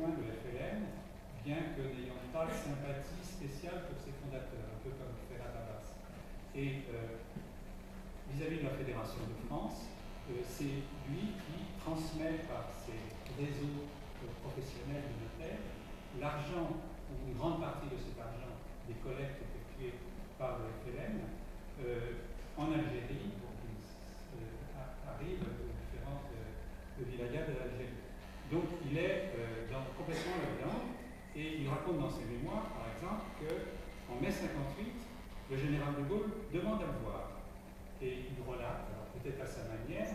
rejoint le FLN, bien que n'ayant pas de sympathie spéciale pour ses fondateurs, un peu comme Ferhat Abbas. Et vis-à-vis de la Fédération de France, c'est lui qui transmet par ses réseaux professionnels de notaires l'argent, ou une grande partie de cet argent, des collectes effectuées par le FLN en Algérie, pour qu'il arrive aux différentes wilayas de l'Algérie. Donc il est complètement là-dedans, et il raconte dans ses mémoires, par exemple, qu'en mai 58, le général de Gaulle demande à le voir. Et il relate, alors peut-être à sa manière,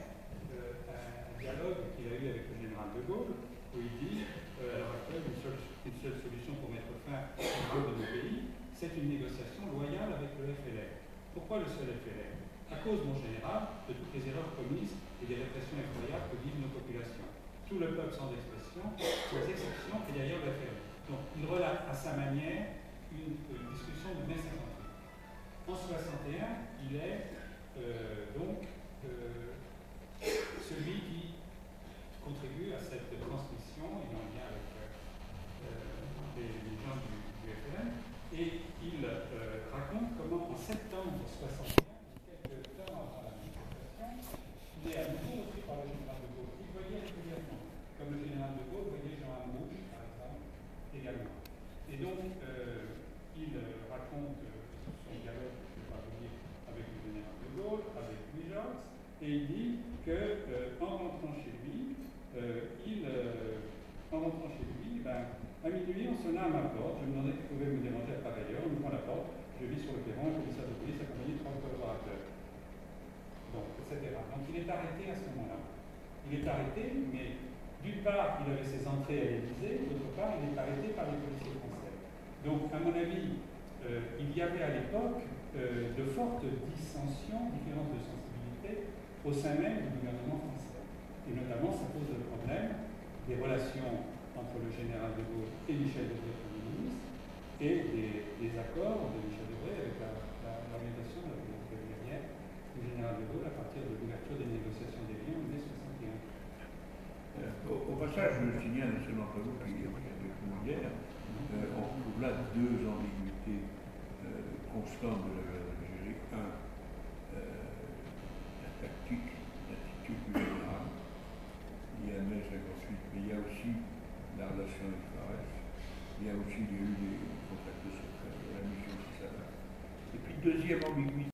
un dialogue qu'il a eu avec le général de Gaulle, où il dit, à l'heure actuelle, une seule solution pour mettre fin au rôle de nos pays, c'est une négociation loyale avec le FLN. Pourquoi le seul FLN? À cause, mon général, de toutes les erreurs commises et des répressions effroyables que vivent nos populations. Tout le peuple sans expression, sans exception, est derrière le FLN. Donc, il relate à sa manière une discussion de mai 58. En 61, il est celui qui contribue à cette transmission, il en lien avec les gens du FLN, et il raconte comment en septembre 61, quelques temps avant la manifestation, il est à nouveau repris par le général de Gaulle. Il voyait régulièrement, comme le général de Gaulle voyait Jean Amouche, par exemple, également. Et donc, il raconte son dialogue, je ne vais pas vous dire, avec le général de Gaulle, avec Louis Georges, et il dit qu'en rentrant chez lui, à minuit, on sonna à ma porte, je me demandais qui pouvait me déranger par ailleurs, on me prend la porte, je vis sur le perron, un commissaire de police accompagné de 3 collaborateurs. Donc, etc. Donc il est arrêté à ce moment-là. Il est arrêté, mais d'une part, il avait ses entrées à l'Élysée, d'autre part, il est arrêté par les policiers français. Donc, à mon avis, il y avait à l'époque de fortes dissensions, différences de sensibilité au sein même du gouvernement français. Et notamment, ça pose le problème des relations entre le général de Gaulle et Michel Debré, Premier ministre, et des accords de Michel Debré avec l'organisation de la politique guerrière du général de Gaulle à partir de l'ouverture des négociations des liens en mai 61. Au passage, je signale à ceux d'entre vous qui ont regardé hier, on trouve là deux ambiguïtés constantes de la guerre d'Algérie. Un, la tactique, l'attitude du général. Il y a mai 58, mais il y a aussi la relation avec Fares. Il y a eu des contacts secrets, la mission Cissana. Et puis, deuxième ambiguïté.